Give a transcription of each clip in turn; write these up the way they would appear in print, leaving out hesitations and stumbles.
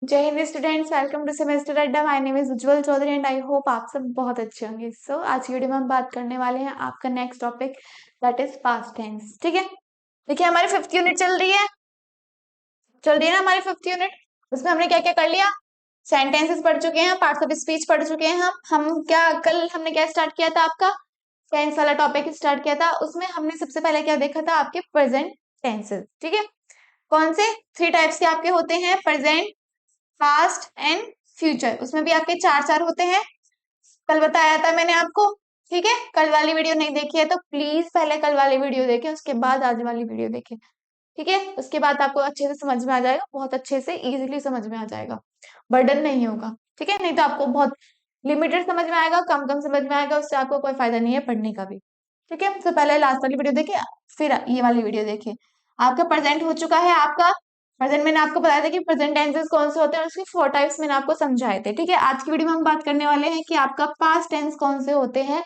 जय Hind students, welcome to semester Adda. My name is Ujjwal Chaudhary and I hope आप सब बहुत अच्छे होंगे। आज की वीडियो में हम बात करने वाले हैं आपका next topic, that is past tense. ठीक है, देखिए हमारी 5th यूनिट चल रही है ना हमारी 5th यूनिट। उसमें हमने क्या क्या कर लिया, सेंटेंसेस पढ़ चुके हैं, पार्ट्स ऑफ स्पीच पढ़ चुके हैं। हम क्या कल हमने क्या स्टार्ट किया था, आपका टेंस वाला टॉपिक स्टार्ट किया था। उसमें हमने सबसे पहले क्या देखा था, आपके प्रेजेंट टेंसेस। ठीक है, कौन से 3 टाइप्स के आपके होते हैं, प्रेजेंट, पास्ट एंड फ्यूचर। उसमें भी आपके चार चार होते हैं, कल बताया था मैंने आपको। ठीक है, कल वाली वीडियो नहीं देखी है तो प्लीज पहले कल वाली वीडियो देखें, उसके बाद आज वाली वीडियो देखें। ठीक है, उसके बाद आपको अच्छे से समझ में आ जाएगा, बहुत अच्छे से इजीली समझ में आ जाएगा, बर्डन नहीं होगा। ठीक है, नहीं तो आपको बहुत लिमिटेड समझ में आएगा, कम कम समझ में आएगा, उससे आपको कोई फायदा नहीं है पढ़ने का भी। ठीक है, तो पहले लास्ट वाली वीडियो देखिए, फिर ये वाली वीडियो देखिए। आपका प्रेजेंट हो चुका है, आपका प्रेजेंट मैंने आपको बताया था कि प्रेजेंट टेंसेस कौन से होते हैं और उसके 4 टाइप्स मैंने आपको समझाए थे। ठीक है, आज की वीडियो में हम बात करने वाले हैं कि आपका पास्ट टेंस कौन से होते हैं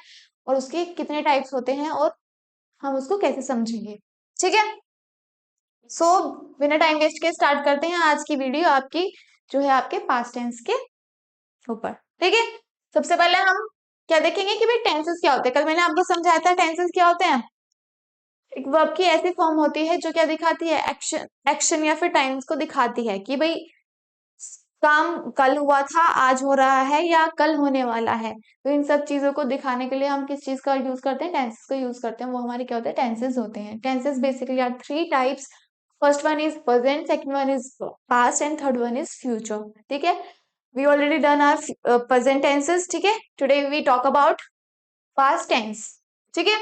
और उसके कितने टाइप्स होते हैं और हम उसको कैसे समझेंगे। ठीक है, सो बिना टाइम वेस्ट के स्टार्ट करते हैं आज की वीडियो आपकी, जो है आपके पास्ट टेंस के ऊपर। ठीक है, सबसे पहले हम क्या देखेंगे कि भाई टेंसेस क्या होते हैं। कल मैंने आपको समझाया था टेंसेस क्या होते हैं। एक वर्ब की ऐसी फॉर्म होती है जो क्या दिखाती है, एक्शन, एक्शन या फिर टाइम्स को दिखाती है कि भाई काम कल हुआ था, आज हो रहा है या कल होने वाला है। तो इन सब चीजों को दिखाने के लिए हम किस चीज का यूज करते हैं, टेंसेस को यूज करते हैं। वो हमारे क्या होते हैं, टेंसेस होते हैं। Tenses basically are 3 types. First one is present, second one is past and third one is future. ठीक है, we already done our present tenses. ठीक है, today we talk about past tense. ठीक है,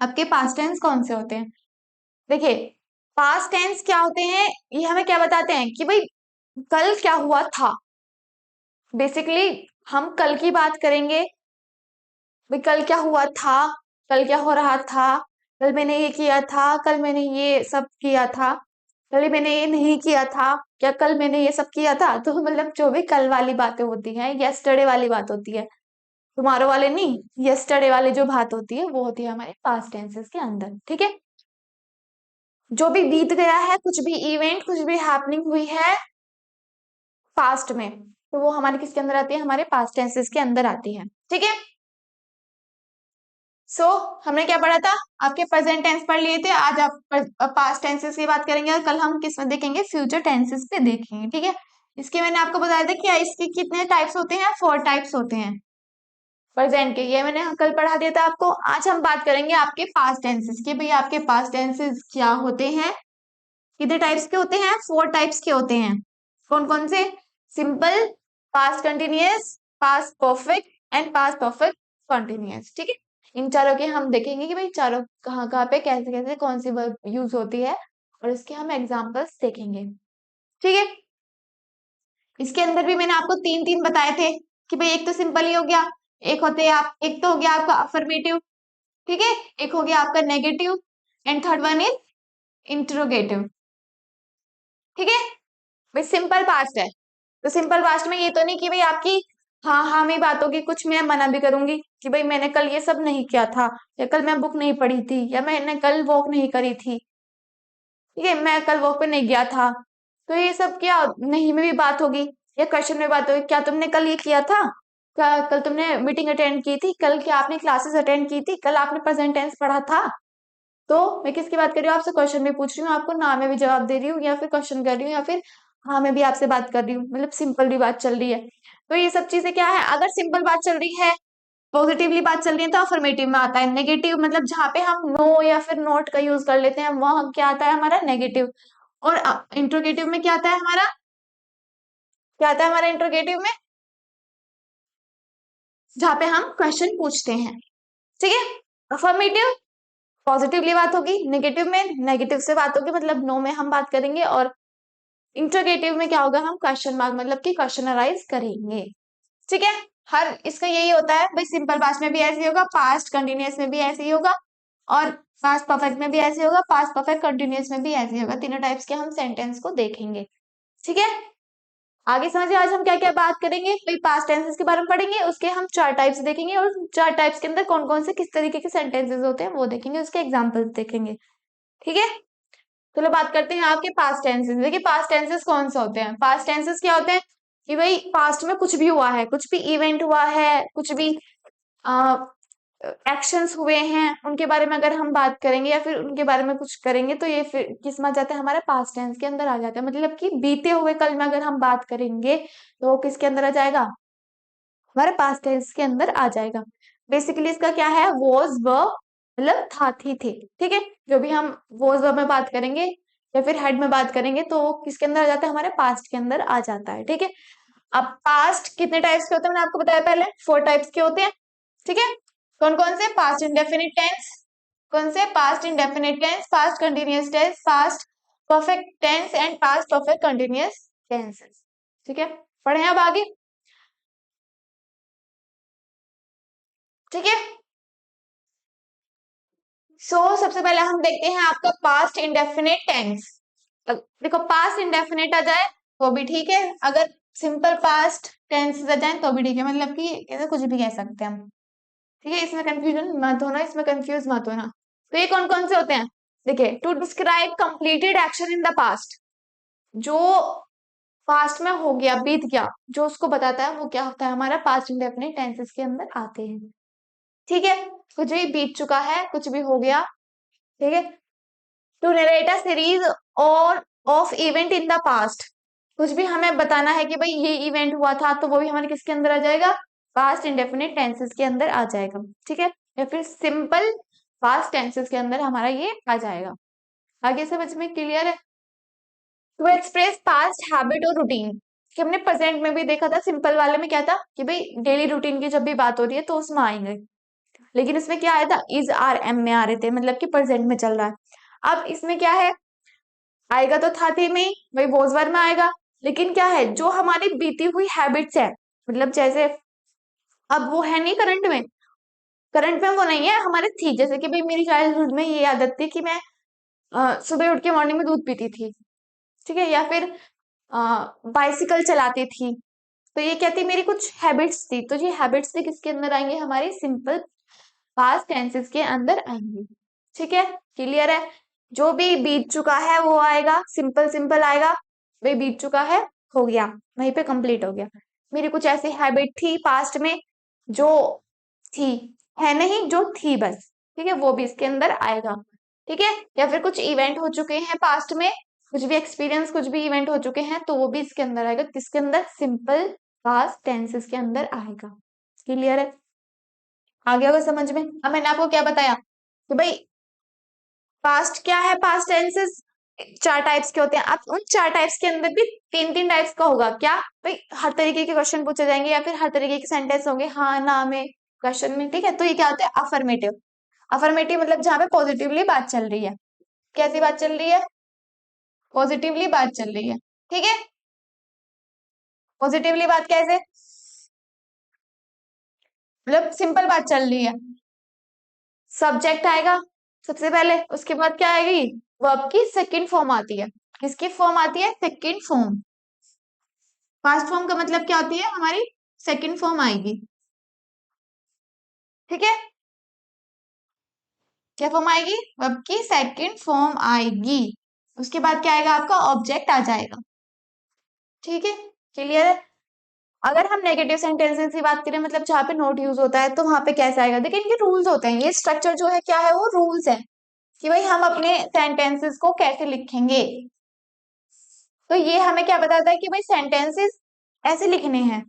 आपके पास्ट टेंस कौन से होते हैं, देखिए पास्ट टेंस क्या होते हैं, ये हमें क्या बताते हैं कि भाई कल क्या हुआ था। बेसिकली हम कल की बात करेंगे, भाई कल क्या हुआ था, कल क्या हो रहा था, कल मैंने ये किया था, कल मैंने ये सब किया था, कल मैंने ये नहीं किया था, क्या कल मैंने ये सब किया था। तो मतलब जो भी कल वाली बातें होती हैं, यस्टरडे वाली बात होती है, टुमारो वाले नहीं, यस्टरडे वाली जो बात होती है वो होती है हमारे पास्ट टेंसेस के अंदर। ठीक है, जो भी बीत गया है, कुछ भी इवेंट, कुछ भी हैपनिंग हुई है पास्ट में, तो वो हमारे किसके अंदर आती है, हमारे पास्ट टेंसेस के अंदर आती है। ठीक है, हमने क्या पढ़ा था, आपके प्रेजेंट टेंस पढ़ लिए थे, आज आप पास्ट टेंसेस की बात करेंगे और कल हम किस में देखेंगे, फ्यूचर टेंसेस पे देखेंगे। ठीक है, इसके मैंने आपको बताया था कि इसके कितने टाइप्स होते हैं, 4 टाइप्स होते हैं प्रेजेंट के, ये मैंने कल पढ़ा दिया था आपको। आज हम बात करेंगे आपके पास्ट टेंसेस की, भाई आपके पास्ट टेंसेस क्या होते हैं, कितने टाइप्स के होते हैं, 4 टाइप्स के होते हैं। कौन कौन से, simple, past continuous, past perfect and past perfect continuous. ठीक है, इन चारों के हम देखेंगे कि भाई चारों कहाँ कहाँ पे कैसे कैसे कौन सी वर्ब यूज होती है और इसके हम एग्जांपल्स देखेंगे। ठीक है, इसके अंदर भी मैंने आपको तीन तीन बताए थे कि भाई एक तो सिंपल ही हो गया, एक होते हैं आप, एक तो हो गया आपका अफर्मेटिव, ठीक है, एक हो गया आपका negative and third one is interrogative. ठीक है, भाई सिंपल पास्ट है, तो सिंपल पास्ट में ये तो नहीं कि भाई आपकी हाँ हाँ में बात होगी, कुछ मैं मना भी करूंगी कि भाई मैंने कल ये सब नहीं किया था, या कल मैं बुक नहीं पढ़ी थी, या मैंने कल वॉक नहीं करी थी, ठीक है, मैं कल वॉक पे नहीं गया था। तो ये सब क्या नहीं में भी बात होगी, या क्वेश्चन में बात होगी, क्या तुमने कल ये किया था, क्या कल तुमने मीटिंग अटेंड की थी, कल क्या आपने क्लासेस अटेंड की थी, कल आपने प्रेजेंट टेंस पढ़ा था। तो मैं किसकी बात कर रही हूँ, आपसे क्वेश्चन में पूछ रही हूँ, आपको ना में भी जवाब दे रही हूँ, या फिर क्वेश्चन कर रही हूँ, या फिर हाँ मैं भी आपसे बात कर रही हूँ, मतलब सिंपल भी बात चल रही है। तो ये सब चीजें क्या है, अगर सिंपल बात चल रही है, पॉजिटिवली बात चल रही है तो अफर्मेटिव में आता है। नेगेटिव मतलब जहाँ पे हम नो या फिर नोट का यूज कर लेते हैं, वहां क्या आता है हमारा नेगेटिव। और इंट्रोगेटिव में क्या आता है हमारा, क्या आता है हमारा इंट्रोगेटिव में, जहाँ पे हम क्वेश्चन पूछते हैं। ठीक है, अफर्मेटिव पॉजिटिवली बात होगी, नेगेटिव में नेगेटिव से बात होगी, मतलब नो में हम बात करेंगे, और इंट्रोगेटिव में क्या होगा, हम क्वेश्चन मार्क मतलब कि क्वेश्चनराइज करेंगे। ठीक है, हर इसका यही होता है भाई, सिंपल पास्ट में भी ऐसे ही होगा, पास्ट कंटिन्यूअस में भी ऐसे ही होगा, और पास्ट परफेक्ट में भी ऐसे ही होगा, पास्ट परफेक्ट कंटिन्यूअस में भी ऐसे ही होगा। तीनों टाइप्स के हम सेंटेंस को देखेंगे। ठीक है, आगे समझिए आज हम क्या क्या बात करेंगे, भाई पास्ट टेंसेस के बारे में पढ़ेंगे, उसके हम 4 टाइप्स देखेंगे, और 4 टाइप्स के अंदर कौन कौन से किस तरीके के सेंटेंसेस होते हैं वो देखेंगे, उसके एग्जाम्पल्स देखेंगे। ठीक है, चलो बात करते हैं आपके पास्ट टेंसेस। देखिए पास्ट टेंसेस कौन से होते हैं। पास्ट टेंसेस क्या होते हैं कि भाई पास्ट में कुछ भी हुआ है, कुछ भी इवेंट हुआ है, कुछ भी एक्शंस हुए हैं, उनके बारे में अगर हम बात करेंगे या फिर उनके बारे में कुछ करेंगे तो ये फिर किस में आ जाता है, हमारा पास्ट टेंस के अंदर आ जाता है। मतलब कि बीते हुए कल में अगर हम बात करेंगे तो वो किसके अंदर आ जाएगा, हमारे पास्ट टेंस के अंदर आ जाएगा। बेसिकली इसका क्या है, वॉज व मतलब था थी थे, ठीक है। जो भी हम वॉज व में बात करेंगे या फिर हेड में बात करेंगे तो वो किसके अंदर आ जाता है, हमारे पास्ट के अंदर आ जाता है, ठीक है। अब पास्ट कितने टाइप्स के होते हैं मैंने आपको बताया पहले, 4 टाइप्स के होते हैं, ठीक है। कौन कौन से, पास्ट इंडेफिनिट टेंस, कौन से, past indefinite tense, past continuous tense, past perfect tense and past perfect continuous tenses, ठीक है। पढ़े अब आगे, ठीक है। सबसे पहले हम देखते हैं आपका पास्ट इंडेफिनिट टेंस। देखो पास्ट इंडेफिनिट आ जाए तो भी ठीक है, अगर सिंपल पास्ट टेंस आ जाए तो भी ठीक है, मतलब कि इसे कुछ भी कह सकते हैं हम, ठीक है। इसमें कंफ्यूजन मत होना, इसमें कंफ्यूज मत होना। तो ये कौन कौन से होते हैं, देखिए, to describe completed action in the past, जो पास्ट में हो गया, बीत गया, जो उसको बताता है वो क्या होता है, हमारा पास्ट इंडेफिनिट टेंसेस के अंदर आते हैं, ठीक है। कुछ भी बीत चुका है, कुछ भी हो गया, ठीक है। टू नरेट अ सीरीज और of event in the past, कुछ भी हमें बताना है कि भाई ये इवेंट हुआ था तो वो भी हमारे किसके अंदर आ जाएगा, पास्ट इंडेफिनिट टेंसेस के अंदर आ जाएगा, ठीक है। या फिर सिंपल पास्ट टेंसेस के अंदर हमारा ये आ जाएगा। आगे समझ में क्लियर है। टू एक्सप्रेस पास्ट हैबिट और रूटीन, कि हमने प्रेजेंट में भी देखा था, सिंपल वाले में क्या था कि भाई डेली रूटीन की जब भी बात हो रही है तो उसमें आएंगे, लेकिन इसमें क्या आया था, इज आर एम में आ रहे थे, मतलब कि प्रेजेंट में चल रहा है। अब इसमें क्या है, आएगा तो था थी में, वही बोजवर में आएगा, लेकिन क्या है, जो हमारी बीती हुई हैबिट्स है, मतलब जैसे अब वो है नहीं करंट में, करंट में वो नहीं है, हमारे थी, जैसे कि भाई मेरी चाइल्डहुड में ये आदत थी कि मैं सुबह उठ के मॉर्निंग में दूध पीती थी, ठीक है, या फिर बाइसिकल चलाती थी, तो ये क्या थी, मेरी कुछ हैबिट्स थी, तो ये हैबिट्स भी किसके अंदर आएंगे, हमारे सिंपल पास्ट टेंसेस के अंदर आएंगे, ठीक है। क्लियर है, जो भी बीत चुका है वो आएगा, सिंपल सिंपल आएगा, भाई बीत चुका है, हो गया, वहीं पे कंप्लीट हो गया। मेरी कुछ ऐसी हैबिट थी पास्ट में जो थी, है नहीं, जो थी बस, ठीक है, वो भी इसके अंदर आएगा, ठीक है। या फिर कुछ इवेंट हो चुके हैं पास्ट में, कुछ भी एक्सपीरियंस, कुछ भी इवेंट हो चुके हैं तो वो भी इसके अंदर आएगा, किसके अंदर, सिंपल पास्ट टेंसेस के अंदर आएगा। क्लियर है, आगे होगा समझ में। अब मैंने आपको क्या बताया कि भाई पास्ट क्या है, पास्ट टेंसेस 4 टाइप्स के होते हैं। अब उन 4 टाइप्स के अंदर भी 3 टाइप्स का होगा, क्या भाई, हर तरीके के क्वेश्चन पूछे जाएंगे या फिर हर तरीके के सेंटेंस होंगे, हाँ ना में, क्वेश्चन में, ठीक है। तो ये क्या होता है, अफर्मेटिव। अफर्मेटिव मतलब जहाँ पे पॉजिटिवली बात चल रही है, कैसी बात चल रही है, पॉजिटिवली बात चल रही है, ठीक है। पॉजिटिवली बात कैसे, मतलब सिंपल बात चल रही है, सब्जेक्ट आएगा सबसे पहले, उसके बाद क्या आएगी, वर्ब की सेकंड फॉर्म आती है, किसकी फॉर्म आती है, सेकंड फॉर्म। फर्स्ट फॉर्म का मतलब क्या होती है, हमारी सेकंड फॉर्म आएगी, ठीक है। क्या फॉर्म आएगी, वर्ब की सेकंड फॉर्म आएगी, उसके बाद क्या आएगा, आपका ऑब्जेक्ट आ जाएगा, ठीक है। क्लियर है। अगर हम नेगेटिव सेंटेंसेस की बात करें, मतलब जहाँ पे नोट यूज होता है, तो वहां पे कैसे आएगा, देखिए इनके रूल्स होते हैं, ये स्ट्रक्चर जो है क्या है, वो रूल्स है कि भाई हम अपने सेंटेंसेस को कैसे लिखेंगे। तो ये हमें क्या बताता है कि भाई सेंटेंसेस ऐसे लिखने हैं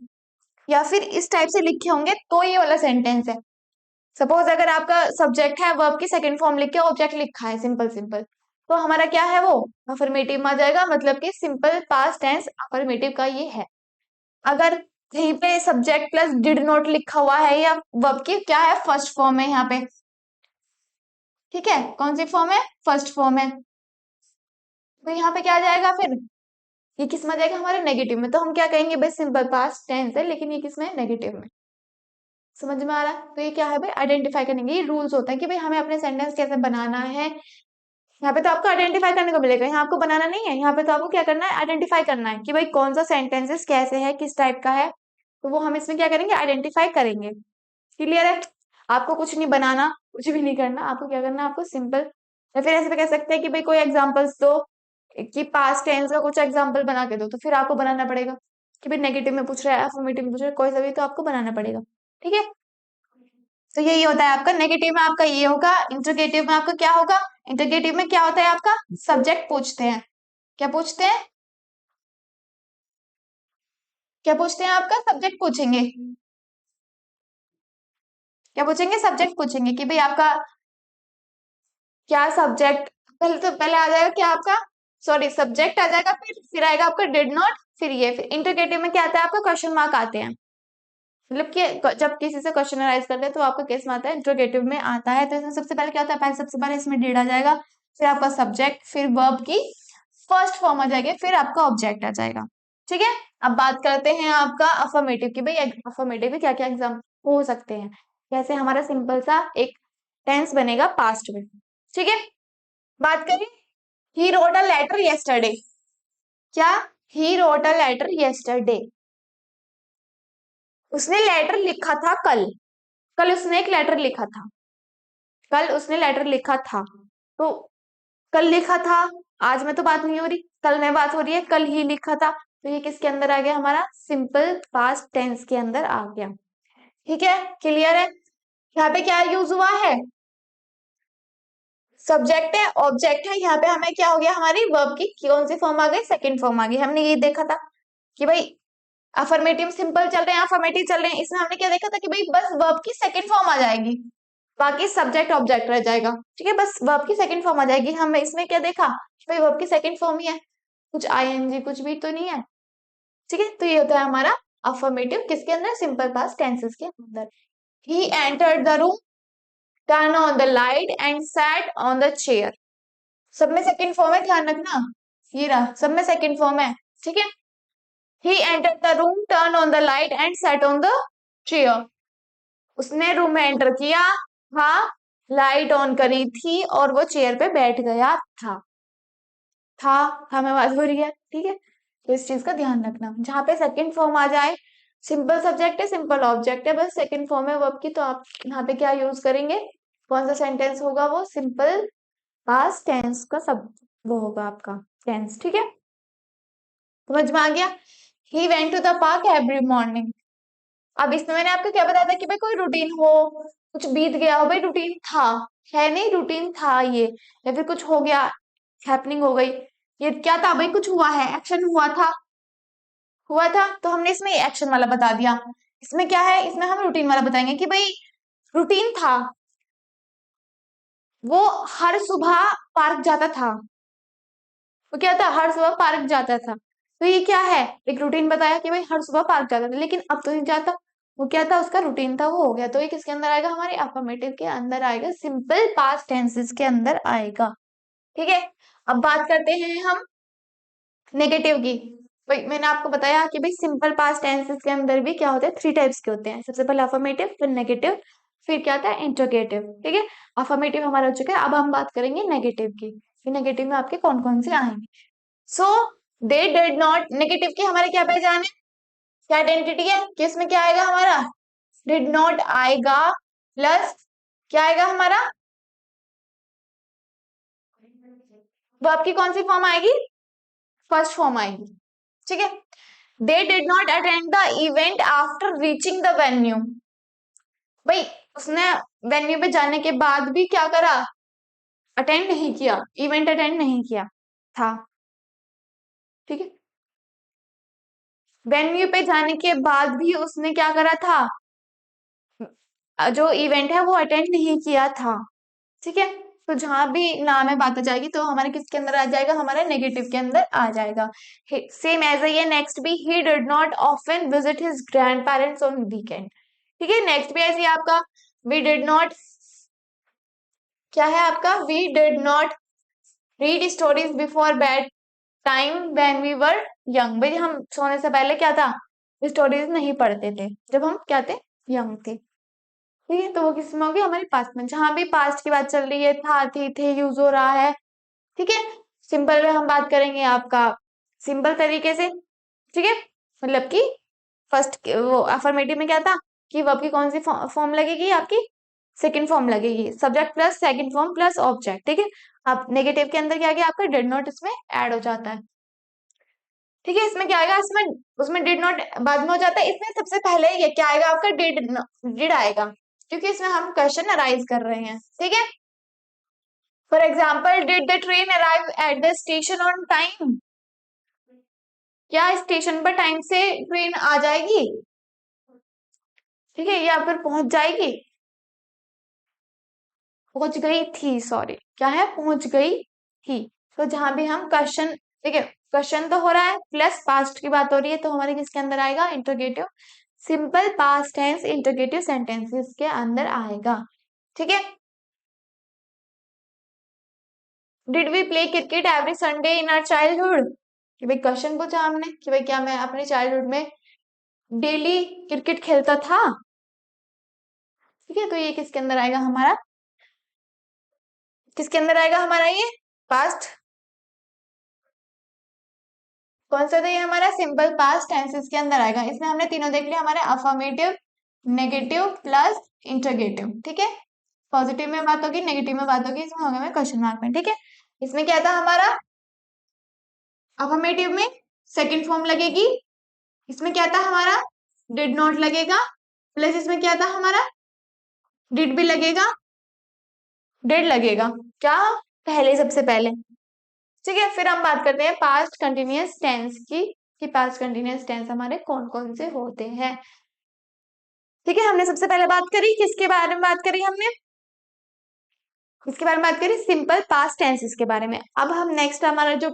या फिर इस टाइप से लिखे होंगे तो ये वाला सेंटेंस है। सपोज अगर आपका सब्जेक्ट है, वर्ब की सेकंड फॉर्म लिख के ऑब्जेक्ट लिखा है, सिंपल सिंपल, तो हमारा क्या है, वो अफर्मेटिव में आ जाएगा, मतलब कि सिंपल पास्ट टेंस अफर्मेटिव का ये है। अगर कहीं पे सब्जेक्ट प्लस डिड नॉट लिखा हुआ है या वर्ब की क्या है, फर्स्ट फॉर्म है यहाँ पे, ठीक है, कौन सी फॉर्म है, फर्स्ट फॉर्म है, तो यहाँ पे क्या आ जाएगा फिर, ये किस में आ जाएगा, हमारे नेगेटिव में, तो हम क्या कहेंगे, भाई सिंपल पास्ट टेंस है लेकिन ये किस में है, नेगेटिव में। समझ में आ रहा है, तो ये क्या है भाई, आइडेंटिफाई करने के ये रूल्स होता है कि भाई हमें अपने सेंटेंस कैसे बनाना है। यहाँ पे तो आपको आइडेंटिफाई करने को मिलेगा, यहाँ आपको बनाना नहीं है, यहाँ पे तो आपको क्या करना है, आइडेंटिफाई करना है कि भाई कौन सा सेंटेंसेस कैसे है, किस टाइप का है, तो वो हम इसमें क्या करेंगे, आइडेंटिफाई करेंगे। क्लियर है, आपको कुछ नहीं बनाना, कुछ भी नहीं करना, आपको क्या करना है, आपको सिंपल या फिर ऐसे भी कह सकते हैं कि भाई कोई एग्जांपल्स दो, कि पास्ट टेंस का कुछ एग्जांपल बना के दो, तो फिर आपको बनाना पड़ेगा कि भाई नेगेटिव में पूछ रहा है, अफर्मेटिव में पूछ रहा है, कोई सा भी तो आपको बनाना पड़ेगा। ठीक है, तो यही होता है आपका। नेगेटिव में आपका ये होगा, इंटरोगेटिव में आपका क्या होगा, इंटरोगेटिव में क्या होता है आपका, सब्जेक्ट पूछते हैं। क्या पूछते हैं, क्या पूछते हैं आपका, सब्जेक्ट पूछेंगे। क्या पूछेंगे, सब्जेक्ट पूछेंगे कि भाई आपका क्या सब्जेक्ट, पहले तो पहले आ जाएगा क्या आपका, सॉरी सब्जेक्ट आ जाएगा, फिर आएगा आपका डिड नॉट, फिर ये, फिर इंटरोगेटिव में क्या आता है आपका, क्वेश्चन मार्क आते हैं। मतलब कि जब किसी से क्वेश्चन अराइज करते हैं तो आपका केस में आता है, इंटरोगेटिव में आता है, तो इसमें सबसे पहले क्या होता है, पहले सबसे पहले इसमें डिड आ जाएगा, फिर आपका सब्जेक्ट, फिर वर्ब की फर्स्ट फॉर्म आ जाएगी, फिर आपका ऑब्जेक्ट आ जाएगा। ठीक है, अब बात करते हैं आपका अफर्मेटिव की, भाई अफर्मेटिव में क्या क्या एग्जाम हो सकते हैं, कैसे हमारा सिंपल सा एक टेंस बनेगा पास्ट में। ठीक है, बात करें, he wrote a letter yesterday. क्या, he wrote a letter yesterday, उसने लेटर लिखा था कल, कल उसने एक लेटर लिखा था, कल उसने लेटर लिखा था, तो कल लिखा था, आज में तो बात नहीं हो रही, कल में बात हो रही है, कल ही लिखा था, तो ये किसके अंदर आ गया, हमारा सिंपल पास्ट टेंस के अंदर आ गया। ठीक है, क्लियर है। यहाँ पे क्या यूज हुआ है, सब्जेक्ट है, ऑब्जेक्ट है, यहाँ पे हमें क्या हो गया, हमारी वर्ब की कौन सी फॉर्म आ गई, सेकंड फॉर्म आ गई। हमने ये देखा था कि भाई अफर्मेटिव सिंपल चल रहे हैं, अफर्मेटिव चल रहे हैं, इसमें हमने क्या देखा था कि भाई बस वर्ब की सेकंड फॉर्म आ जाएगी, बाकी सब्जेक्ट ऑब्जेक्ट रह जाएगा। ठीक है, बस वर्ब की सेकंड फॉर्म आ जाएगी। हम इसमें क्या देखा, भाई वर्ब की सेकंड फॉर्म ही है, कुछ आईएनजी कुछ भी तो नहीं है। ठीक है, तो ये होता है हमारा अफर्मेटिव किसके अंदर, सिंपल पास्ट टेंसेस के अंदर। He entered the room, turn on the light and sat on the chair. सब में सेकंड फॉर्म है, ध्यान रखना, ये रहा, सब में सेकंड फॉर्म है। ठीक है, he entered the room, turn on the light and sat on the chair. उसने रूम में एंटर किया, हाँ, लाइट ऑन करी थी और वो चेयर पे बैठ गया था। था में बात हो रही है। ठीक है, तो इस चीज का ध्यान रखना, जहां पे सेकंड फॉर्म आ जाए, सिंपल सब्जेक्ट है, सिंपल ऑब्जेक्ट है, बस सेकंड फॉर्म है वर्ब की, तो आप यहाँ पे क्या यूज करेंगे, कौन सा सेंटेंस होगा, वो सिंपल पास्ट टेंस का सब वो होगा आपका टेंस। ठीक है, समझ में आ गया। He went to the park every morning. अब इसमें मैंने आपको क्या बताया था कि भाई कोई रूटीन हो, कुछ बीत गया हो, भाई रूटीन था, है नहीं, रूटीन था ये, या फिर कुछ हो गया, हैपनिंग हो गई, ये क्या था भाई, कुछ हुआ है, एक्शन हुआ था, हुआ था, तो हमने इसमें एक्शन वाला बता दिया। इसमें क्या है, इसमें हम रूटीन वाला बताएंगे कि भाई रूटीन था, वो हर सुबह पार्क जाता था, वो क्या था, हर सुबह पार्क जाता था, तो ये क्या है, एक रूटीन बताया कि भाई हर सुबह पार्क जाता था, लेकिन अब तो नहीं जाता, वो क्या था, उसका रूटीन था, वो हो गया, तो ये किसके अंदर आएगा, हमारे अफर्मेटिव के अंदर आएगा, सिंपल पास्ट टेंसेस के अंदर आएगा। ठीक है, अब बात करते हैं हम नेगेटिव की। भाई मैंने आपको बताया कि भाई सिंपल पास्ट टेंसेस के अंदर भी क्या होते हैं, थ्री टाइप्स के होते हैं, सबसे पहले अफर्मेटिव, फिर नेगेटिव, फिर क्या होता है, इंट्रोगेटिव। ठीक है, अफर्मेटिव हमारा हो चुका है, अब हम बात करेंगे नेगेटिव की, फिर नेगेटिव में आपके कौन कौन से आएंगे। सो दे डिड नॉट, नेगेटिव की हमारे क्या पहचान है, क्या आइडेंटिटी है कि इसमें क्या आएगा हमारा, डिड नॉट आएगा, प्लस क्या आएगा हमारा, वो आपकी कौन सी फॉर्म आएगी, फर्स्ट फॉर्म आएगी। ठीक है, they did not attend the event after reaching the venue. भाई उसने वेन्यू पे जाने के बाद भी क्या करा, अटेंड नहीं किया, इवेंट अटेंड नहीं किया था। ठीक है, वेन्यू पे जाने के बाद भी उसने क्या करा था, जो इवेंट है वो अटेंड नहीं किया था। ठीक है, तो जहां भी नाम है बात आ जाएगी तो हमारे किसके अंदर आ जाएगा, हमारे नेगेटिव के अंदर आ जाएगा। सेम एज ये नेक्स्ट भी, he did not often visit his grand parents on weekend. ठीक है, नेक्स्ट भी ऐसे ही आपका, वी डिड नॉट, क्या है आपका, we did not read stories before bed time when we were young. भाई हम सोने से पहले क्या था, स्टोरीज नहीं पढ़ते थे जब हम क्या थे, यंग थे। ठीक है, तो वो किसमें होगी, हमारे पास्ट में, जहां भी पास्ट की बात चल रही है, था थी थे यूज हो रहा है। ठीक है, सिंपल में हम बात करेंगे आपका सिंपल तरीके से। ठीक है, मतलब कि फर्स्ट वो अफर्मेटिव में क्या था कि वर्ब की कौन सी फॉर्म लगेगी आपकी, सेकंड फॉर्म लगेगी, subject plus second form plus object, ठीक है। अब नेगेटिव के अंदर क्या आ गया आपका, डिड नॉट इसमें ऐड हो जाता है, ठीक है। इसमें क्या आएगा, इसमें उसमें डिड नॉट बाद में हो जाता है, इसमें सबसे पहले ये क्या आएगा आपका, डिड आएगा, क्योंकि इसमें हम क्वेश्चन अराइज कर रहे हैं, ठीक है। For example, did the train arrive at the station on time, क्या स्टेशन पर टाइम से ट्रेन आ जाएगी, ठीक है, या फिर पहुंच जाएगी, पहुंच गई थी, सॉरी क्या है, पहुंच गई थी। तो जहां भी हम क्वेश्चन, ठीक है, क्वेश्चन तो हो रहा है प्लस पास्ट की बात हो रही है, तो हमारे किसके अंदर आएगा, interrogative, simple past tense interrogative sentences के अंदर आएगा, ठीक है। Did we play cricket every Sunday in our childhood, कि भाई क्वेश्चन पूछा हमने कि भाई क्या मैं अपने चाइल्डहुड में डेली क्रिकेट खेलता था, ठीक है। तो ये किसके अंदर आएगा हमारा, किसके अंदर आएगा हमारा ये पास्ट, कौन सा था ये हमारा, सिंपल पास्ट टेंसेस के अंदर आएगा। इसमें हमने तीनों देख लिया, हमारे अफर्मेटिव, नेगेटिव प्लस इंटरगेटिव, ठीक है। पॉजिटिव में बात होगी, नेगेटिव में बात होगी, इसमें होगा में क्वेश्चन मार्क में, ठीक है। इसमें क्या था हमारा, अफर्मेटिव में सेकंड फॉर्म लगेगी, इसमें क्या था हमारा, डिड नॉट लगेगा, प्लस इसमें क्या था हमारा, डिड भी लगेगा, डिड लगेगा, क्या पहले, सबसे पहले, ठीक है। फिर हम बात करते हैं पास्ट कंटिन्यूअस टेंस की, कि पास्ट कंटिन्यूअस टेंस हमारे कौन कौन से होते हैं, ठीक है। हमने सबसे पहले बात करी, किसके बारे में बात करी हमने, इसके बारे में बात करी, सिंपल पास्ट टेंसेस के बारे में। अब हम नेक्स्ट हमारा जो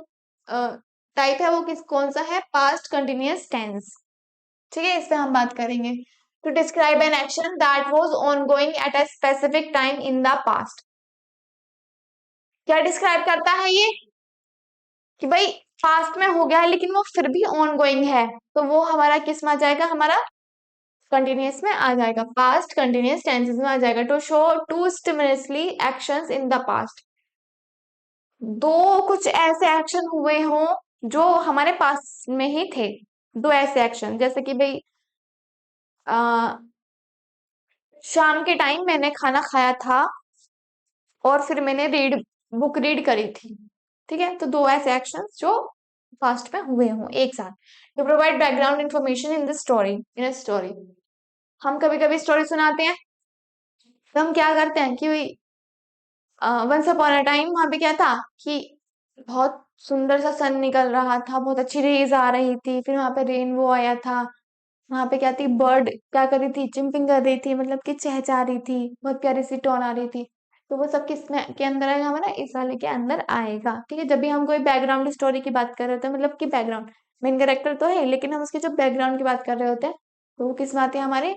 टाइप है वो किस कौन सा है, पास्ट कंटिन्यूअस टेंस, ठीक है। इस पे हम बात करेंगे, to describe an action that was ongoing at a specific time in the past, क्या डिस्क्राइब करता है ये, कि भाई पास्ट में हो गया है लेकिन वो फिर भी ऑन गोइंग है, तो वो हमारा किस में आ जाएगा, हमारा कंटिन्यूअस में आ जाएगा, पास्ट कंटिन्यूअस टेंसेस में आ जाएगा। To show to simultaneously actions in the past, दो कुछ ऐसे एक्शन हुए हों जो हमारे पास में ही थे, दो ऐसे एक्शन, जैसे कि भाई शाम के टाइम मैंने खाना खाया था और फिर मैंने बुक रीड करी थी, ठीक है। तो दो ऐसे एक्शंस जो पास्ट में हुए हों एक साथ। To provide background information in the story, in a story, हम कभी कभी स्टोरी सुनाते हैं, तो हम क्या करते हैं कि वंस अपॉन अ टाइम, वहां पे क्या था कि बहुत सुंदर सा सन निकल रहा था, बहुत अच्छी रेज आ रही थी, फिर वहां पे रेनबो आया था, वहां पे क्या थी, बर्ड क्या कर रही थी, चिंपिंग कर रही थी, मतलब कि चहचहा रही थी, बहुत प्यारी सी टोन आ रही थी। तो वो सब किस में के अंदर आएगा, हमारा इस वाले के अंदर आएगा, ठीक है। जब भी हम कोई बैकग्राउंड स्टोरी की बात कर रहे होते हैं, मतलब कि बैकग्राउंड, मेन कैरेक्टर तो है लेकिन हम उसके जो बैकग्राउंड की बात कर रहे होते हैं, तो वो किस में आते हैं, हमारे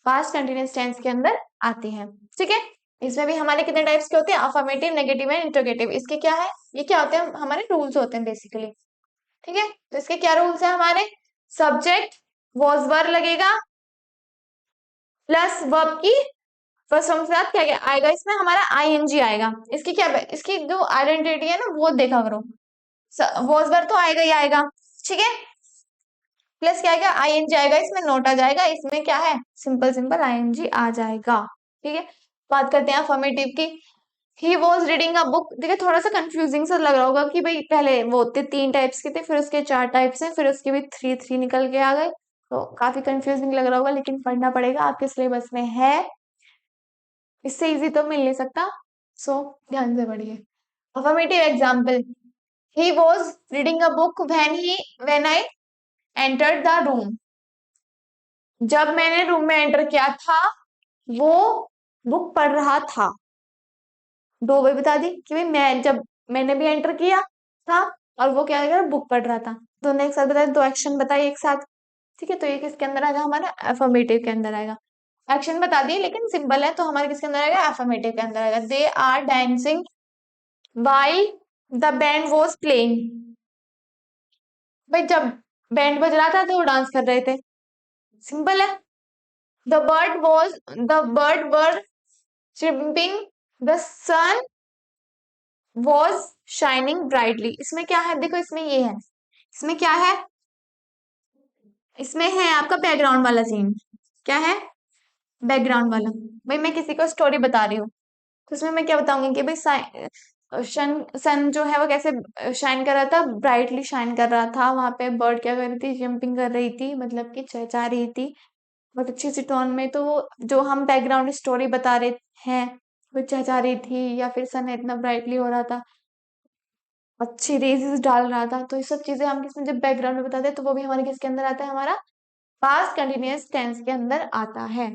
पास्ट कंटिन्यूअस टेंस के अंदर आती है, ठीक है। इसमें भी हमारे कितने टाइप्स के होते हैं, अफर्मेटिव, नेगेटिव एंड इंटरोगेटिव। इसके क्या है, ये क्या होते हैं, हमारे रूल्स होते हैं बेसिकली, ठीक है। तो इसके क्या रूल्स है हमारे, सब्जेक्ट वॉज वर लगेगा प्लस वर्ब की फर्स्ट फॉर्म के साथ क्या क्या आएगा, इसमें हमारा आईएनजी आएगा। इसकी क्या, इसकी जो आइडेंटिटी है ना वो देखा करो, वॉज वर तो आएगा ही आएगा, ठीक है। प्लस क्या आएगा, आईएनजी आएगा, इसमें नोट आ जाएगा, इसमें क्या है, सिंपल सिंपल आईएनजी आ जाएगा, ठीक है। बात करते हैं अफर्मेटिव की, he was reading a book. देखिए थोड़ा सा कंफ्यूजिंग सा लग रहा होगा कि भाई पहले वो होते तीन टाइप्स के थे, फिर उसके चार टाइप्स हैं, फिर उसके भी थ्री थ्री निकल के आ गए, तो काफी कंफ्यूजिंग लग रहा होगा, लेकिन पढ़ना पड़ेगा, आपके सिलेबस में है, इससे इजी तो मिल नहीं सकता, सो ध्यान से पढ़िए। Affirmative example, he was reading a book when I entered the room, जब मैंने रूम में एंटर किया था वो बुक पढ़ रहा था। दो वे बता दी कि भाई मैं जब मैंने भी एंटर किया था और वो क्या कर बुक पढ़ रहा था, दोनों एक साथ बताए, दो एक्शन बताए एक साथ, ठीक है। तो ये किसके अंदर आएगा, हमारा अफर्मेटिव के अंदर आएगा। एक्शन बता दिए लेकिन सिंपल है, तो हमारे किसके अंदर आएगा, अफर्मेटिव के अंदर आएगा। They are dancing while the band was playing, भाई जब बैंड बज रहा था तो वो डांस कर रहे थे, सिंपल है। The bird was the bird were chipping, the sun was shining brightly. इसमें क्या है, देखो इसमें ये है, इसमें क्या है, इसमें है आपका बैकग्राउंड वाला सीन, क्या है, बैकग्राउंड वाला। भाई मैं किसी को स्टोरी बता रही हूँ, तो उसमें मैं क्या बताऊंगी कि भाई सन सन जो है वो कैसे शाइन कर रहा था, ब्राइटली शाइन कर रहा था। वहां पे बर्ड क्या कर रही थी, जंपिंग कर रही थी, मतलब कि चहचहा रही थी बहुत अच्छी सी टोन में। तो वो जो हम बैकग्राउंड स्टोरी बता रहे हैं, वो चहचहा रही थी, या फिर सन इतना ब्राइटली हो रहा था, अच्छी रेजेस डाल रहा था। तो ये सब चीजें हम किसमें जब बैकग्राउंड में बताते हैं, तो वो भी हमारे किसके अंदर आता है, हमारा पास्ट कंटिन्यूअस टेंस के अंदर आता है।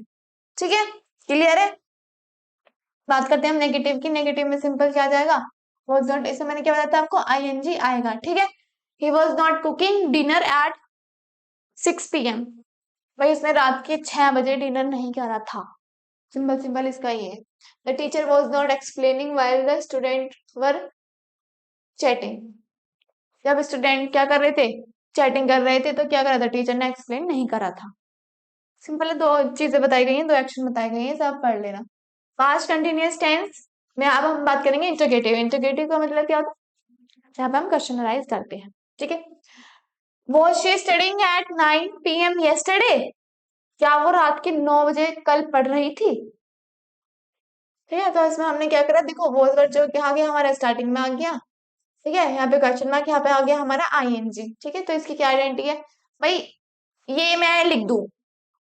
ठीक है, क्लियर है। बात करते हैं हम नेगेटिव की। नेगेटिव में सिंपल क्या आ जाएगा, वॉज नॉट। इसे मैंने क्या बताया था आपको, आईएनजी आएगा। ठीक है, he was not cooking dinner eight 6 PM। भाई उसने रात के 6 बजे डिनर नहीं करा था। सिंपल सिंपल इसका ये है। The teacher was not explaining while the student were chatting. जब स्टूडेंट क्या कर रहे थे, चैटिंग कर रहे थे, तो क्या करा था, टीचर ने एक्सप्लेन नहीं करा था। सिंपल है, दो चीजें बताई गई हैं, दो एक्शन बताए गए हैं, सब पढ़ लेना। पास्ट कंटिन्यूअस टेंस में अब हम बात करेंगे इंटरोगेटिव। इंटरोगेटिव का मतलब क्या होता है, जहाँ पे हम क्वेश्चनराइज करते हैं। ठीक है, was she studying at 9 PM yesterday। क्या वो रात के 9 बजे कल पढ़ रही थी। ठीक है, तो इसमें हमने क्या करा, देखो वो वर्ड जो क्या आ गया हमारा स्टार्टिंग में आ गया। ठीक है, यहाँ पे क्वेश्चन मार्क, यहाँ पे आ गया हमारा आईएनजी। ठीक है, तो इसकी क्या आइडेंटिटी है भाई, ये मैं लिख दूं,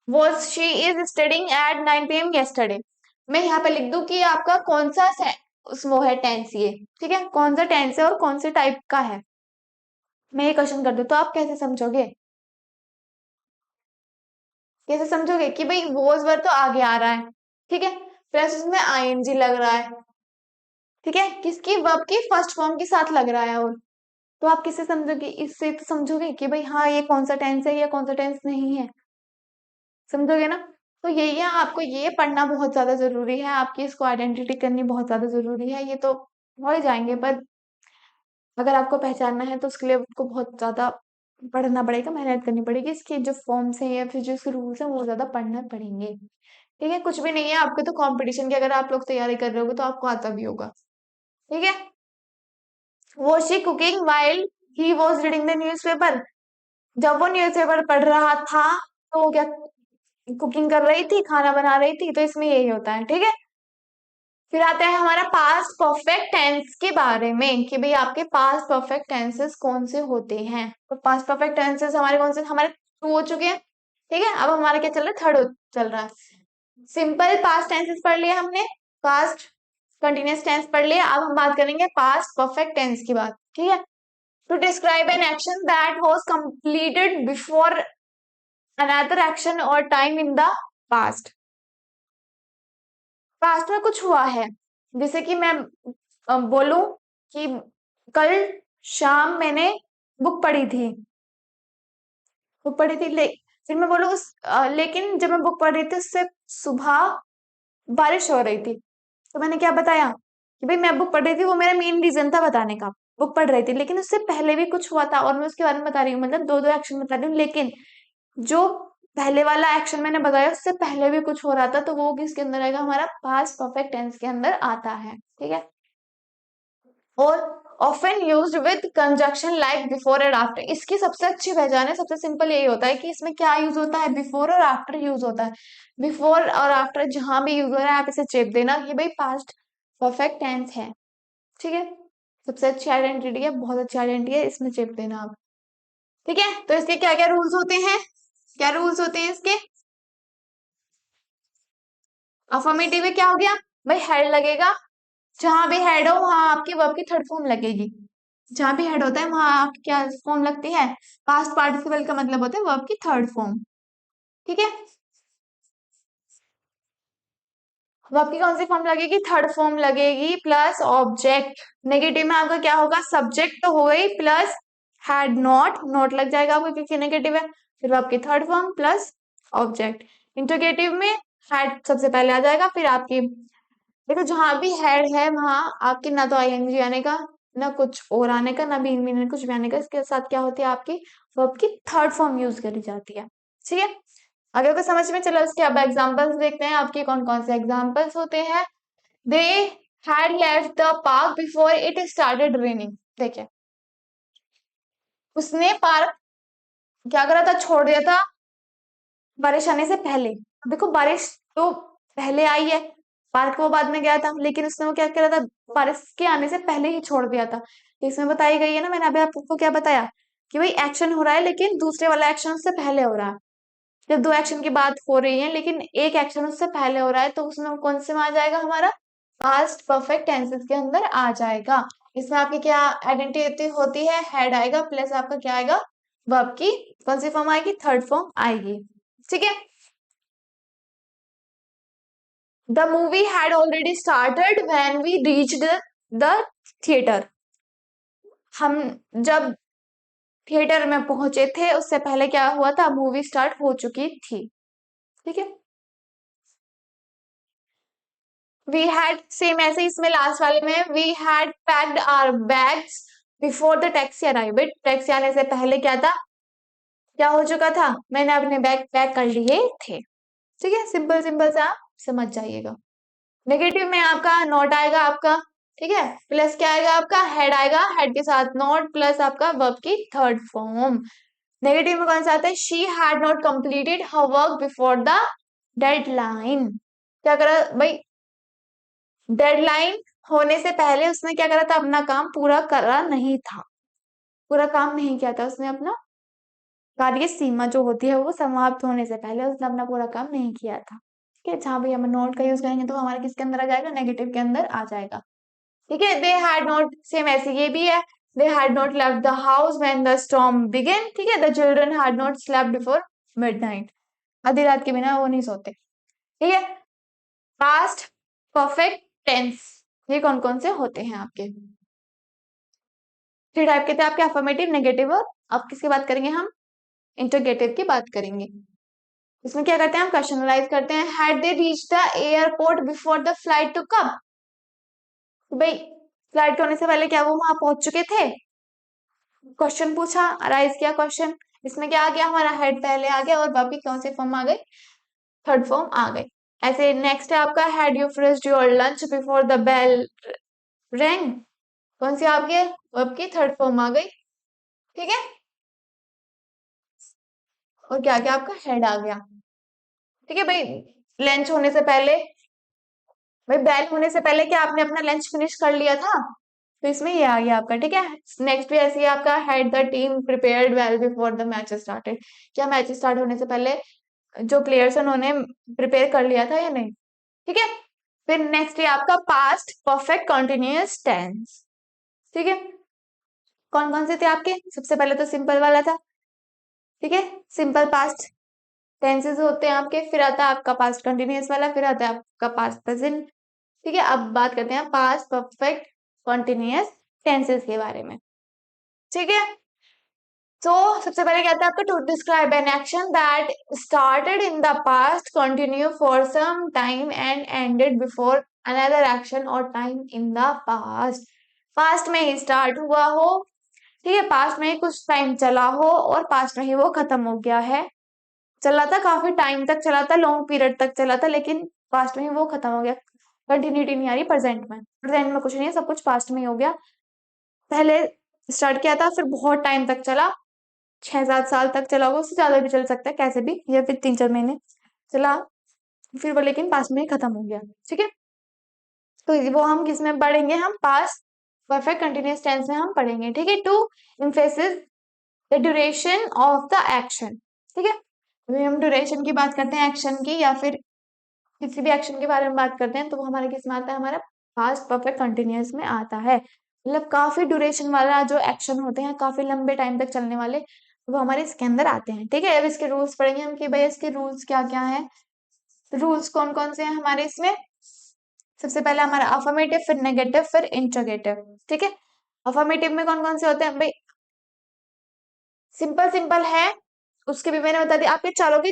was she is studying at 9 PM yesterday। मैं यहाँ पे लिख दूं कि आपका कौन सा उस वो है टेंस ये। ठीक है, कौन सा टेंस है और कौन से टाइप का है, मैं ये क्वेश्चन कर दूं, तो आप कैसे समझोगे, कैसे समझोगे कि भाई वॉज वर्ड तो आगे आ रहा है, ठीक है, प्लस उसमें आईएनजी लग रहा है। ठीक है, किसकी, वर्ब की फर्स्ट फॉर्म के साथ लग रहा है, और तो आप किससे समझोगे, इससे तो समझोगे कि भाई हाँ ये कौन सा टेंस है या कौन सा टेंस नहीं है। समझोगे ना। तो यही है, आपको ये पढ़ना बहुत ज्यादा जरूरी है, आपकी इसको आइडेंटिटी करनी बहुत ज्यादा जरूरी है। ये तो हो ही जाएंगे, पर अगर आपको पहचानना है तो उसके लिए आपको बहुत ज्यादा पढ़ना पड़ेगा, मेहनत करनी पड़ेगी। इसके जो फॉर्म्स हैं या फिर जो इसके रूल्स हैं वो ज्यादा पढ़ना पड़ेंगे। ठीक है, कुछ भी नहीं है आपके तो कंपटीशन की, अगर आप लोग तैयारी कर रहे होगे तो आपको आता भी होगा। ठीक है, was she cooking while he was reading the newspaper. जब वो न्यूज़पेपर पढ़ रहा था, तो वो क्या कुकिंग कर रही थी, खाना बना रही थी, तो इसमें यही होता है। ठीक है, फिर आता है हमारा पास्ट परफेक्ट टेंस के बारे में, कि भाई आपके पास्ट परफेक्ट टेंसेस कौन से होते हैं। तो पास्ट परफेक्ट टेंसेस हमारे कौन से, हमारे 2 हो चुके हैं। ठीक है, अब हमारा क्या चल रहा है, थर्ड चल रहा है। सिंपल पास्ट टेंसेस पढ़ लिया हमने, पास्ट कंटिन्यूअस टेंस पढ़ लिया, अब हम बात करेंगे पास्ट परफेक्ट टेंस की बात। ठीक है, to describe an action that was completed before another action or time in the past. Past में कुछ हुआ है, जैसे कि मैं बोलूं कि कल शाम मैंने बुक पढ़ी थी, बुक पढ़ी थी, फिर मैं बोलूँ लेकिन जब मैं बुक पढ़ रही थी उससे सुबह बारिश हो रही थी। तो मैंने क्या बताया कि भाई मैं बुक पढ़ रही थी, वो मेरा मेन रीजन था बताने का, बुक पढ़ रही थी, लेकिन उससे पहले भी कुछ हुआ था और मैं उसके बारे में बता रही हूँ, मतलब दो दो एक्शन बता रही हूँ। लेकिन जो पहले वाला एक्शन मैंने बताया उससे पहले भी कुछ हो रहा था, तो वो किसके अंदर आएगा, हमारा पास्ट परफेक्ट टेंस के अंदर आता है। ठीक है, और often used with conjunction like before and after. इसकी सबसे अच्छी पहचान है, सबसे सिंपल यही होता है कि इसमें क्या यूज होता है, बिफोर और आफ्टर यूज होता है। बिफोर और आफ्टर जहां भी यूज हो रहा है, आप इसे चेप देना कि भाई पास्ट परफेक्ट टेंस है। ठीक है, सबसे अच्छी आइडेंटिटी है, बहुत अच्छी आइडेंटिटी है, इसमें चेप देना आप। ठीक है, तो इसके क्या क्या रूल्स होते हैं, क्या रूल्स होते हैं इसके। अफर्मेटिव में क्या हो गया, भाई हेड लगेगा, जहां भी हेड हो वहां आपकी वर्ब की थर्ड फॉर्म लगेगी। जहां भी हेड होता है वहां आपकी क्या फॉर्म लगती है, पास्ट पार्टिसिपल का मतलब होता है वर्ब की थर्ड फॉर्म। ठीक है, वर्ब की कौन सी फॉर्म लगेगी, थर्ड फॉर्म लगेगी, प्लस ऑब्जेक्ट। नेगेटिव में आपका क्या होगा, सब्जेक्ट तो हो गई प्लस हैड नॉट, नॉट लग जाएगा आपको क्योंकि नेगेटिव है, फिर वर्ब की third form plus object. Interrogative में हैड सबसे पहले आ जाएगा, फिर आपकी, देखो जहां भी हेड है वहां आपकी ना तो आईएनजी आने का, ना कुछ और आने का, ना भी इनमें कुछ भी आने का, इसके साथ क्या होती है आपकी वर्ब की थर्ड फॉर्म यूज करी जाती है। ठीक है, अगर को समझ में चला, उसके अब एग्जांपल्स देखते हैं आपके कौन कौन से एग्जांपल्स होते हैं। They had left the park before it started raining. देखिए, उसने पार्क क्या करा था, छोड़ दिया था बारिश आने से पहले। देखो बारिश तो पहले आई है, पार्क वो बाद में गया था, लेकिन उसने वो क्या करा था, बारिश के आने से पहले ही छोड़ दिया था। तो इसमें बताई गई है ना, मैंने अभी आपको क्या बताया कि भाई एक्शन हो रहा है लेकिन दूसरे वाला एक्शन उससे पहले हो रहा है। जब दो एक्शन की बात हो रही है लेकिन एक एक्शन उससे पहले हो रहा है, तो उसमें कौन से में आ जाएगा, हमारा पास्ट परफेक्ट टेंसेस के अंदर आ जाएगा। इसमें आपकी क्या आइडेंटिटी होती है, हेड आएगा प्लस आपका क्या आएगा, वर्ब की कौन सी फॉर्म आएगी, थर्ड फॉर्म आएगी। ठीक है। The movie had already started when we reached the theatre. हम जब थिएटर में पहुंचे थे उससे पहले क्या हुआ था, मूवी स्टार्ट हो चुकी थी। ठीक है। वी हैड सेम ऐसे ही इसमें लास्ट वाले में, we had packed our bags before the taxi arrived. Taxi आने से पहले क्या था, क्या हो चुका था, मैंने अपने बैग पैक कर लिए थे। ठीक है, सिंपल सिंपल से आप समझ जाइएगा। नेगेटिव में आपका नॉट आएगा आपका, ठीक है, प्लस क्या आएगा आपका, हेड आएगा, हेड के साथ नॉट प्लस आपका वर्ब की थर्ड फॉर्म। नेगेटिव में कौन सा आता है, she had not completed her work before the deadline. क्या करा भाई, डेडलाइन होने से पहले उसने क्या करा था, अपना काम पूरा करा नहीं था, पूरा काम नहीं किया था उसने, अपना कार्य सीमा जो होती है वो समाप्त होने से पहले उसने अपना पूरा काम नहीं किया था। ठीक है, जहां भी हम नोट का यूज करेंगे तो हमारे किसके अंदर आ जाएगा, नेगेटिव के अंदर आ जाएगा। ठीक है, दे हैड नॉट, सेम ऐसे ये भी है, they had not left the house when the storm began. ठीक है, the children had not slept before midnight. आधी रात के बिना वो नहीं सोते। ठीक है, पास्ट परफेक्ट टेंस ये कौन कौन से होते हैं आपके, थ्री टाइप के थे आपके, अफर्मेटिव, नेगेटिव और अब किसकी बात करेंगे हम, इंटरगेटिव की बात करेंगे। इसमें क्या करते हैं हम, क्वेश्चनलाइज करते हैं, had they reach the airport before the flight to come. भाई फ्लाइट के होने से पहले क्या वो वहां पहुंच चुके थे, क्वेश्चन पूछा, अराइज किया क्वेश्चन। इसमें क्या आ गया, हमारा हेड पहले आ गया और बाकी कौन से फॉर्म आ गए, थर्ड फॉर्म आ गए। ऐसे नेक्स्ट है आपका, had you finished your lunch before the bell rang. कौन सी आपके वर्ब की थर्ड फॉर्म आ गई। ठीक है, और क्या क्या आपका हेड आ गया। ठीक है भाई, लंच होने से पहले, भाई बेल होने से पहले क्या आपने अपना लंच फिनिश कर लिया था, तो इसमें ये आ गया आपका। ठीक है, नेक्स्ट भी ऐसे ही आपका, had the team prepared well before the match started. क्या मैच स्टार्ट होने से पहले जो प्लेयर्स उन्होंने प्रिपेयर कर लिया था या नहीं। ठीक है, फिर नेक्स्ट है आपका पास्ट परफेक्ट कंटिन्यूअस टेंस। ठीक है, कौन कौन से थे आपके, सबसे पहले तो सिंपल वाला था। ठीक है, सिंपल पास्ट टेंसेस होते हैं आपके, फिर आता है आपका पास्ट कंटिन्यूअस वाला, फिर आता है आपका पास्ट प्रेजेंट। ठीक है, अब बात करते हैं पास्ट परफेक्ट कंटिन्यूअस टेंसेस के बारे में। ठीक है, तो सबसे पहले क्या था आपका, to describe an action that started in the past continue for some time and ended before another action or time in the past. Past में ही स्टार्ट हुआ हो, ठीक है, पास्ट में ही कुछ टाइम चला हो और पास्ट में ही वो खत्म हो गया है। चला था, काफी टाइम तक चला था, लॉन्ग पीरियड तक चला था, लेकिन पास्ट में ही वो खत्म हो गया। कंटिन्यूटी नहीं आ रही प्रेजेंट में, प्रेजेंट में कुछ नहीं है, सब कुछ पास्ट में ही हो गया। पहले स्टार्ट किया था, फिर बहुत टाइम तक चला, 6-7 साल तक चला होगा, उससे ज्यादा भी चल सकता है कैसे भी, या फिर 3-4 महीने चला, फिर वो लेकिन पास्ट में ही खत्म हो गया। ठीक है, तो वो हम किस में पढ़ेंगे, हम पास्ट परफेक्ट कंटिन्यूअस टेंस में हम पढ़ेंगे। ठीक है, to emphasis the duration of the action. ठीक है, अभी हम ड्यूरेशन की बात करते हैं एक्शन की, या फिर किसी भी एक्शन के बारे में बात करते हैं, तो वो हमारे किस में आता है, हमारा पास्ट परफेक्ट कंटिन्यूअस में आता है। मतलब काफी ड्यूरेशन वाला जो एक्शन होते हैं, काफी लंबे टाइम तक चलने वाले, वो हमारे इसके अंदर आते हैं। ठीक है, अब इसके रूल्स पढ़ेंगे हम कि भाई इसके रूल्स क्या क्या हैं, रूल्स कौन कौन से हैं हमारे इसमें। सबसे पहले हमारा अफर्मेटिव, फिर नेगेटिव, फिर इंट्रोगेटिव। ठीक है, अफर्मेटिव में कौन कौन से होते हैं भाई, सिंपल सिंपल है, उसके भी मैंने बता दिया, आपके चारों के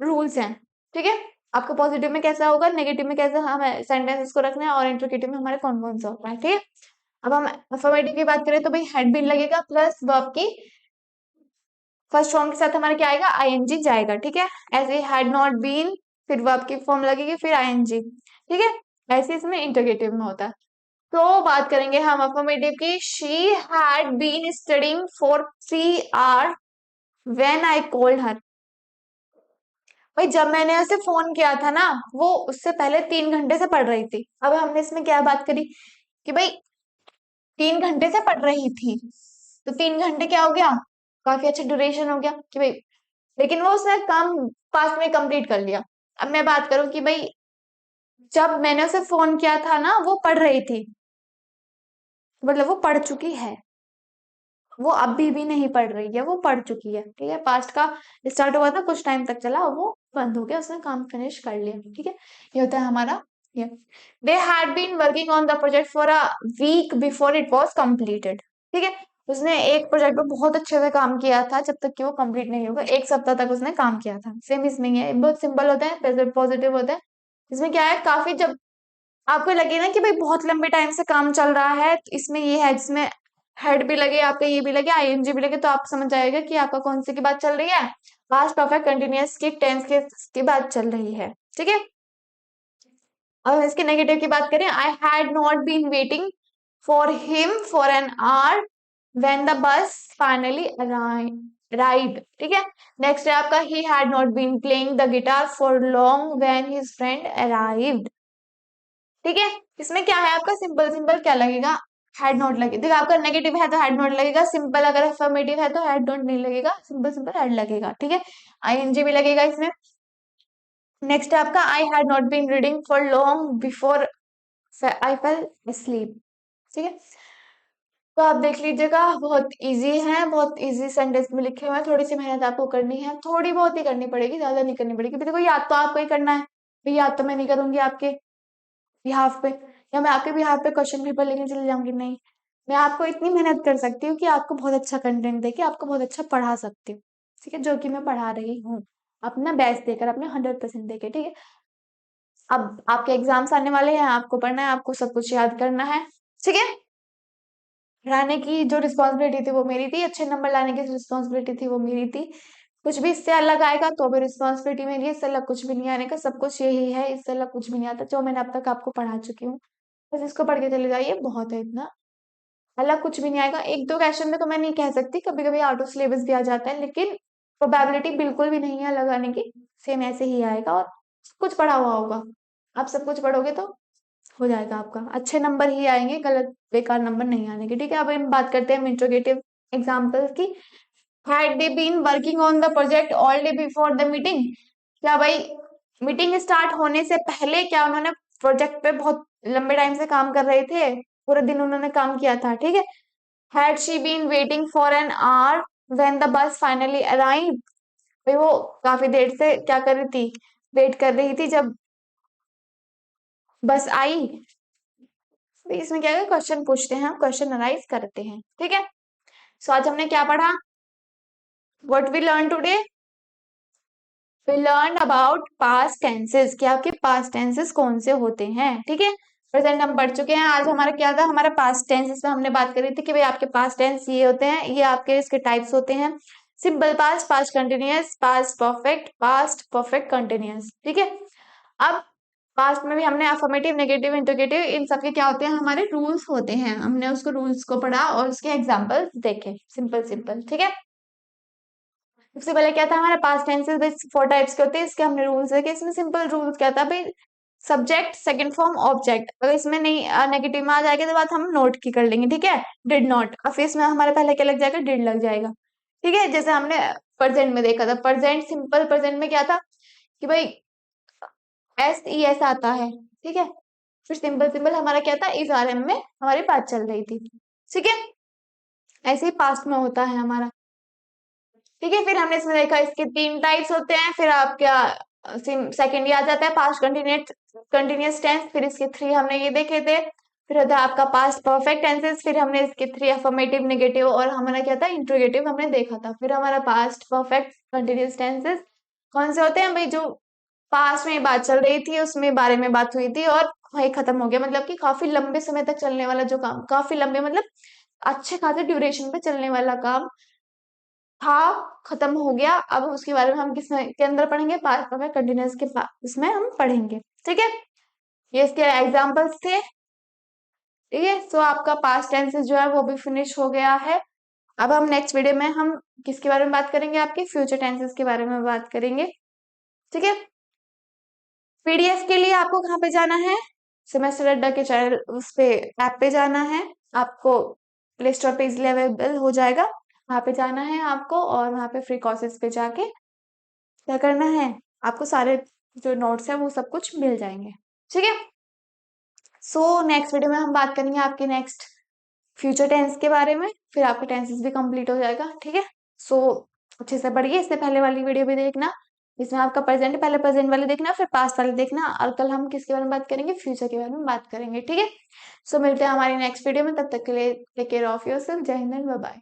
रूल्स हैं। ठीक है, आपको पॉजिटिव में कैसा होगा, नेगेटिव में कैसे हमें सेंटेंसेस को रखना है, और इंट्रोगेटिव में हमारे कौन कौन सा होता है। ठीक है, अब हम अफर्मेटिव की बात करें तो भाई हेड बीन लगेगा प्लस वर्ब की फर्स्ट फॉर्म के साथ हमारा क्या आएगा, आईएनजी जाएगा। ठीक है, ऐसे हैड नॉट बीन, फिर वर्ब की फॉर्म लगेगी, फिर आईएनजी। ठीक है, ऐसे इसमें इंटरगेटिव में होता है। तो बात करेंगे हम अफर्मेटिव की, she had been studying for 3 hours when I called her. भाई जब मैंने उसे फोन किया था ना, वो उससे पहले 3 घंटे से पढ़ रही थी। अब हमने इसमें क्या बात करी कि भाई 3 घंटे से पढ़ रही थी, तो 3 घंटे क्या हो गया, काफी अच्छा ड्यूरेशन हो गया कि भाई, लेकिन वो उसने काम फास्ट में कंप्लीट कर लिया। अब मैं बात करूं कि भाई जब मैंने उसे फोन किया था ना, वो पढ़ रही थी, मतलब वो पढ़ चुकी है, वो अभी भी नहीं पढ़ रही है, वो पढ़ चुकी है। ठीक है, पास्ट का स्टार्ट हुआ था, कुछ टाइम तक चला, वो बंद हो गया, उसने काम फिनिश कर लिया। ठीक है, ये होता है हमारा ये। They had been working on the project for a week before it was completed. ठीक है, उसने एक प्रोजेक्ट पे बहुत अच्छे से काम किया था, जब तक कि वो कंप्लीट नहीं होगा, 1 सप्ताह तक उसने काम किया था। सेम इसमें ही है, बहुत सिंपल होता है, पॉजिटिव होता है। इसमें क्या है, काफी जब आपको लगे ना कि भाई बहुत लंबे टाइम से काम चल रहा है, तो इसमें ये है जिसमें हेड भी लगे, आपका ये भी लगे, आईएनजी भी लगे, तो आप समझ जाएगा कि आपका कौन सी की बात चल रही है, पास्ट परफेक्ट कंटिन्यूअस की टेंस की बात चल रही है। ठीक है, अब इसके नेगेटिव की बात करें, I had not been waiting for him for an hour when the bus finally arrived. ठीक है, नेक्स्ट है आपका, he had not been playing the guitar for long when his friend arrived. ठीक है, इसमें क्या है आपका, सिंपल सिंपल क्या लगेगा, हेड नोट लगे। देखो आपका नेगेटिव है तो हेड नोट लगेगा, सिंपल अगर अफर्मेटिव है तो हेड नोट नहीं लगेगा, सिंपल सिंपल हेड लगेगा। ठीक है, आईएनजी भी लगेगा इसमें। नेक्स्ट है आपका, I had not been reading for long before I fell asleep। ठीक है, तो आप देख लीजिएगा, बहुत इजी है, बहुत इजी सेंटेंस में लिखे हुए हैं, थोड़ी सी मेहनत आपको करनी है, थोड़ी बहुत ही करनी पड़ेगी, ज्यादा नहीं करनी पड़ेगी। देखो याद तो आपको ही करना है, भाई याद तो मैं नहीं करूंगी आपके बिहाफ पे, या मैं आपके बिहाफ पे क्वेश्चन पेपर लेके चले जाऊंगी, नहीं। मैं आपको इतनी मेहनत कर सकती हूँ कि आपको बहुत अच्छा कंटेंट देके आपको बहुत अच्छा पढ़ा सकती हूँ। ठीक है, जो कि मैं पढ़ा रही हूँ, अपना बेस्ट देकर, अपने 100% देके। ठीक है, अब आपके एग्जाम्स आने वाले हैं, आपको पढ़ना है, आपको सब कुछ याद करना है। ठीक है, पढ़ाने की जो रिस्पॉन्सिबिलिटी थी वो मेरी थी, अच्छे नंबर लाने की रिस्पॉन्सिबिलिटी थी वो मेरी थी। कुछ भी इससे अलग आएगा तो भी रिस्पॉन्सिबिलिटी मेरी है, इससे अलग कुछ भी नहीं आने का, सब कुछ यही है, इससे अलग कुछ भी नहीं आता जो मैंने अब तक आपको पढ़ा चुकी हूँ। बस इसको पढ़ के चले जाइए, बहुत है इतना, अलग कुछ भी नहीं आएगा। एक दो क्वेश्चन में तो मैं नहीं कह सकती, कभी कभी आउट ऑफ सिलेबस भी आ जाता है, लेकिन प्रोबेबिलिटी बिल्कुल भी नहीं है अलग आने की, सेम ऐसे ही आएगा, और सब कुछ पढ़ा हुआ होगा। आप सब कुछ पढ़ोगे तो हो जाएगा, आपका अच्छे नंबर ही आएंगे, गलत बेकार नंबर नहीं आने के। ठीक है, अब हम बात करते हैं इंट्रोगेटिव एग्जाम्पल्स की। Had they been working on the project all day before the meeting. क्या भाई मीटिंग स्टार्ट होने से पहले क्या उन्होंने प्रोजेक्ट पे बहुत लंबे टाइम से काम कर रहे थे, पूरे दिन उन्होंने काम किया था। ठीक है, had she been waiting for an hour when the bus finally arrive. भाई वो काफी देर से क्या कर रही थी, वेट कर रही थी जब बस आई। तो इसमें क्या है, क्वेश्चन पूछते हैं, क्वेश्चन अनालाइज करते हैं। ठीक है, सो आज हमने क्या पढ़ा, what we learn today, we learn about past tenses, कि आपके पास्ट टेंसेस कौन से होते हैं। ठीक है, प्रेजेंट हम पढ़ चुके हैं, आज हमारा क्या था, हमारा पास्ट टेंसेस में हमने बात करी थी कि भाई आपके पास्ट टेंस ये होते हैं, ये आपके इसके टाइप्स होते हैं, simple past, past continuous, past perfect continuous. ठीक है, अब पास्ट में भी हमने अफर्मेटिव, नेगेटिव, इंटरोगेटिव, इन सब के क्या होते हैं, हमारे रूल्स होते हैं, हमने उसको रूल्स को पढ़ा और उसके एग्जाम्पल देखे, सिंपल सिंपल। ठीक है, सबसे पहले क्या था, हमारा पास्ट टेंसेस 4 टाइप्स के होते हैं, इसके हमने रूल्स देखे। इसमें सिंपल रूल्स क्या था भाई, सब्जेक्ट, सेकंड फॉर्म, ऑब्जेक्ट। अगर इसमें नहीं नेगेटिव में आ जाएगा तो बात हम नोट की कर लेंगे। ठीक है, डिड नॉट, अब इसमें हमारे पहले क्या लग जाएगा, डिड लग जाएगा। ठीक है, जैसे हमने प्रेजेंट में देखा था, प्रेजेंट सिंपल प्रेजेंट में क्या था कि भाई एस ई एस आता है। ठीक है, फिर सिंपल सिंपल हमारा क्या था, इस आर एम में हमारी बात चल रही थी। ठीक है, ऐसे ही पास्ट में होता है हमारा। ठीक है, फिर हमने इसमें देखा इसके 3 टाइप्स होते हैं, फिर आप क्या सेकेंड ये आ जाता है, पास्ट कंटिन्यूस कंटिन्यूस टेंस, फिर इसके 3 हमने ये देखे थे, फिर होता है आपका पास्ट परफेक्ट टेंसेस, फिर हमने इसके 3 अफर्मेटिव, नेगेटिव और हमारा क्या था, इंट्रोगेटिव हमने देखा था। फिर हमारा पास्ट परफेक्ट कंटिन्यूस टेंसेस कौन से होते हैं भाई, जो पास्ट में बात चल रही थी, उसमें बारे में बात हुई थी और वही खत्म हो गया, मतलब कि काफी लंबे समय तक चलने वाला जो काम, काफी लंबे मतलब अच्छे खासे ड्यूरेशन पे चलने वाला काम था, खत्म हो गया। अब उसके बारे में हम किस के अंदर पढ़ेंगे, पास्ट परफेक्ट कंटिन्यूअस के इसमें हम पढ़ेंगे। ठीक है, ये इसके एग्जांपल्स थे। ठीक है, सो आपका पास्ट टेंसेस जो है वो भी फिनिश हो गया है। अब हम नेक्स्ट वीडियो में हम किसके बारे में बात करेंगे, आपके फ्यूचर टेंसेस के बारे में बात करेंगे। ठीक है। पीडीएफ के लिए आपको कहाँ पे जाना है, सेमेस्टर अड्डा के चैनल उस पे ऐप पे जाना है, आपको प्ले स्टोर पे इजिली अवेलेबल हो जाएगा, वहां पे जाना है आपको और वहां पे फ्री कोर्सेज पे जाके क्या करना है, आपको सारे जो नोट्स है वो सब कुछ मिल जाएंगे। ठीक है। सो नेक्स्ट वीडियो में हम बात करेंगे आपके नेक्स्ट फ्यूचर टेंस के बारे में, फिर आपका टेंसेस भी कंप्लीट हो जाएगा। ठीक है। सो अच्छे से पढ़िए, इससे पहले वाली वीडियो भी देखना, इसमें आपका प्रेजेंट है, पहले प्रेजेंट वाले देखना फिर पास्ट वाले देखना, और कल हम किसके बारे में बात करेंगे, फ्यूचर के बारे में बात करेंगे। ठीक है। सो मिलते हैं हमारी नेक्स्ट वीडियो में, तब तक के लिए टेक केयर ऑफ योरसेल्फ। जय हिंद, बाय बाय।